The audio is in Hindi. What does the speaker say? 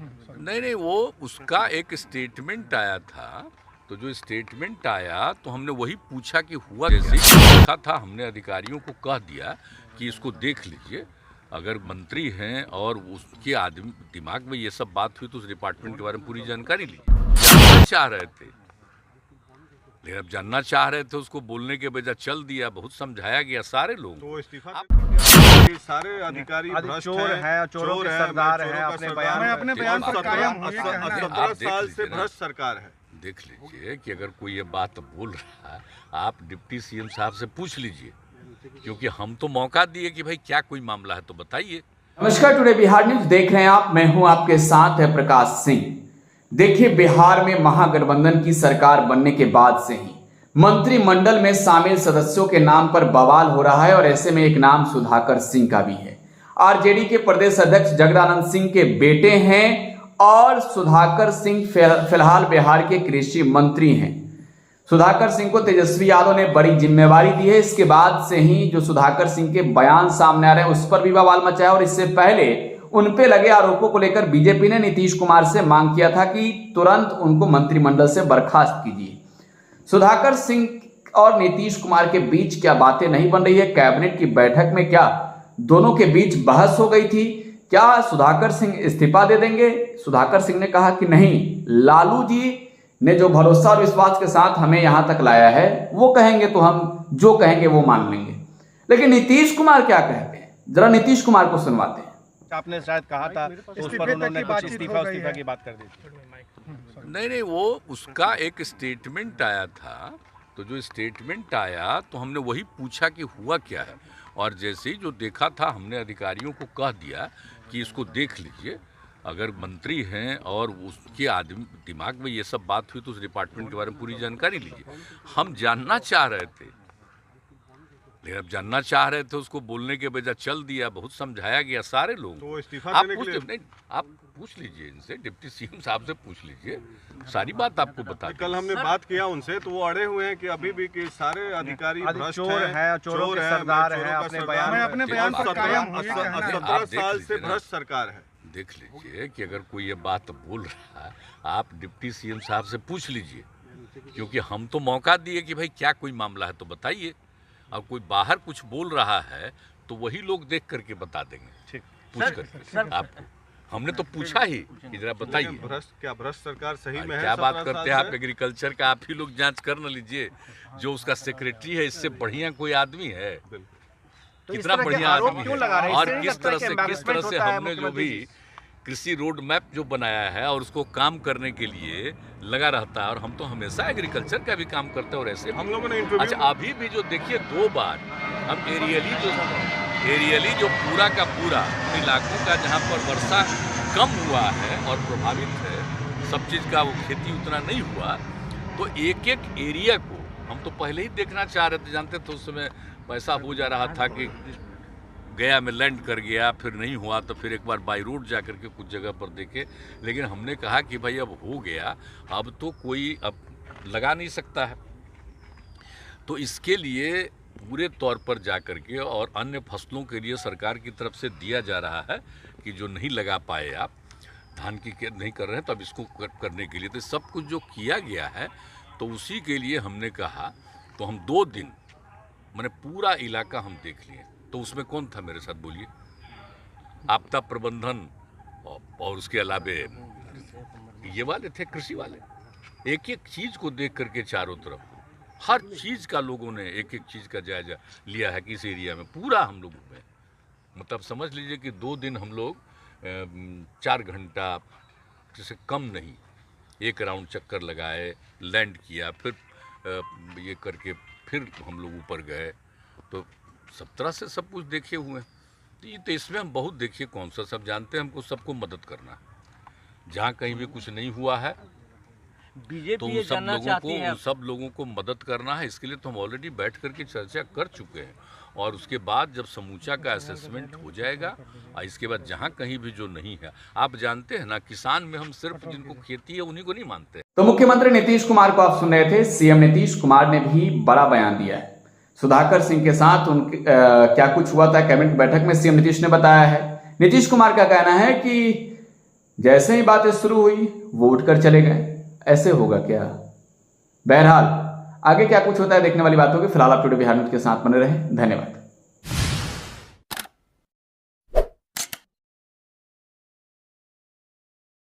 नहीं नहीं, वो उसका एक स्टेटमेंट आया था। तो जो स्टेटमेंट आया तो हमने वही पूछा कि हुआ जैसे देखा था, हमने अधिकारियों को कह दिया कि इसको देख लीजिए, अगर मंत्री हैं और उसके आदमी दिमाग में ये सब बात हुई तो उस डिपार्टमेंट के बारे में पूरी जानकारी लीजिए। जानना चाह रहे थे, लेकिन अब जानना चाह रहे थे, उसको बोलने के बजाय चल दिया। बहुत समझाया गया सारे लोग। तो इस्तीफा सारे अधिकारी भ्रष्ट हैं, चोरों के सरदार हैं, अपने बयान पर कायम हुए। 17 साल से भ्रष्ट सरकार है। देख लीजिए कि अगर कोई ये बात बोल रहा है, आप डिप्टी सीएम साहब से पूछ लीजिए, क्योंकि हम तो मौका दिए कि भाई क्या कोई मामला है तो बताइए। नमस्कार, टुडे बिहार न्यूज देख रहे हैं आप। मैं हूं आपके साथ है प्रकाश सिंह। देखिए, बिहार में महागठबंधन की सरकार बनने के बाद से ही मंत्रिमंडल में शामिल सदस्यों के नाम पर बवाल हो रहा है और ऐसे में एक नाम सुधाकर सिंह का भी है। आरजेडी के प्रदेश अध्यक्ष जगदानंद सिंह के बेटे हैं और सुधाकर सिंह फिलहाल बिहार के कृषि मंत्री हैं। सुधाकर सिंह को तेजस्वी यादव ने बड़ी जिम्मेवारी दी है। इसके बाद से ही जो सुधाकर सिंह के बयान सामने आ रहे हैं उस पर भी बवाल मचा है और इससे पहले उन पे लगे आरोपों को लेकर बीजेपी ने नीतीश कुमार से मांग किया था कि तुरंत उनको मंत्रिमंडल से बर्खास्त कीजिए। सुधाकर सिंह और नीतीश कुमार के बीच क्या बातें नहीं बन रही है? कैबिनेट की बैठक में क्या दोनों के बीच बहस हो गई थी? क्या सुधाकर सिंह इस्तीफा दे देंगे? सुधाकर सिंह ने कहा कि नहीं, लालू जी ने जो भरोसा और विश्वास के साथ हमें यहां तक लाया है वो कहेंगे तो हम जो कहेंगे वो मान लेंगे। लेकिन नीतीश कुमार क्या कहते हैं, जरा नीतीश कुमार को सुनवाते हैं। आपने शायद कहा था उस पर उन्होंने कुछ इस्तीफा की बात कर दी थी। नहीं नहीं, वो उसका एक स्टेटमेंट आया था। तो जो स्टेटमेंट आया तो हमने वही पूछा कि हुआ क्या है, और जैसे ही जो देखा था हमने अधिकारियों को कह दिया कि इसको देख लीजिए, अगर मंत्री हैं और उसके आदमी दिमाग में ये सब बात हुई तो उस डिपार्टमेंट के बारे में पूरी जानकारी लीजिए। हम जानना चाह रहे थे, लेकिन अब जानना चाह रहे थे, उसको बोलने के बजाय चल दिया। बहुत समझाया गया सारे लोग। तो इस्तीफा आप देने के लिए नहीं, आप पूछ लीजिए इनसे, डिप्टी सीएम साहब से पूछ लीजिए, सारी बात आपको बता देंगे। कल हमने बात किया उनसे तो वो अड़े हुए हैं कि अभी भी कि सारे अधिकारी भ्रष्ट हैं, चोरों के सरदार हैं, अपने बयान पर कायम हुए। 17 साल से भ्रष्ट सरकार है। देख लीजिए कि अगर कोई ये बात बोल रहा है, आप डिप्टी सीएम साहब से पूछ लीजिए, क्योंकि हम तो मौका दिए कि भाई क्या कोई मामला है तो बताइए। अब कोई बाहर कुछ बोल रहा है तो वही लोग देख करके बता देंगे, पूछ करके आपको। हमने तो पूछा ही कि जरा बताइए भ्रष्ट सरकार सही में है? क्या बात करते हैं आप एग्रीकल्चर का? आप ही लोग जांच कर न लीजिए। जो उसका सेक्रेटरी है, इससे बढ़िया कोई आदमी है? कितना बढ़िया आदमी है। और किस तरह से हमने जो भी कृषि रोड मैप जो बनाया है और उसको काम करने के लिए लगा रहता है, और हम तो हमेशा एग्रीकल्चर का भी काम करते हैं। और ऐसे हम लोगों ने अच्छा, अभी भी जो देखिए 2 बार हम एरियली जो पूरा का पूरा इलाकों का जहाँ पर वर्षा कम हुआ है और प्रभावित है, सब चीज़ का वो खेती उतना नहीं हुआ, तो एक एक एरिया को हम तो पहले ही देखना चाह रहे थे। जानते थे उस समय पैसा हो जा रहा था कि गया में लैंड कर गया, फिर नहीं हुआ तो फिर एक बार बाई रोड जा करके कुछ जगह पर देखे। लेकिन हमने कहा कि भाई अब हो गया, अब तो कोई अब लगा नहीं सकता है, तो इसके लिए पूरे तौर पर जा करके और अन्य फसलों के लिए सरकार की तरफ से दिया जा रहा है कि जो नहीं लगा पाए आप, धान की नहीं कर रहे हैं, तो अब इसको करने के लिए तो सब कुछ जो किया गया है, तो उसी के लिए हमने कहा। तो हम 2 दिन मैंने पूरा इलाका हम देख लिए। तो उसमें कौन था मेरे साथ, बोलिए? आपदा प्रबंधन और उसके अलावे ये वाले थे, कृषि वाले। एक एक चीज़ को देख करके चारों तरफ हर चीज़ का लोगों ने एक एक चीज़ का जायजा लिया है कि इस एरिया में पूरा हम लोगों में, मतलब समझ लीजिए कि 2 दिन हम लोग 4 घंटा जैसे कम नहीं, एक राउंड चक्कर लगाए, लैंड किया, फिर ये करके फिर हम लोग ऊपर गए। तो सब तरह से सब कुछ देखे हुए हैं। तो इसमें हम बहुत देखिए कौन सा सब जानते हैं, हमको सबको मदद करना है। जहाँ कहीं भी कुछ नहीं हुआ है तो उन सब लोगों को मदद करना है। इसके लिए तो हम ऑलरेडी बैठ करके चर्चा कर चुके हैं, और उसके बाद जब समूचा का असेसमेंट हो जाएगा, और इसके बाद जहाँ कहीं भी जो नहीं है, आप जानते हैं ना, किसान में हम सिर्फ जिनको खेती है उन्हीं को नहीं मानते। तो मुख्यमंत्री नीतीश कुमार को आप सुन रहे थे। सीएम नीतीश कुमार ने भी बड़ा बयान दिया है। सुधाकर सिंह के साथ क्या कुछ हुआ था कैबिनेट बैठक में, सीएम नीतीश ने बताया है। नीतीश कुमार का कहना है कि जैसे ही बातें शुरू हुई वो उठकर चले गए। ऐसे होगा क्या? बहरहाल आगे क्या कुछ होता है देखने वाली बात होगी। फिलहाल आप टुडे बिहार न्यूज के साथ बने रहें। धन्यवाद।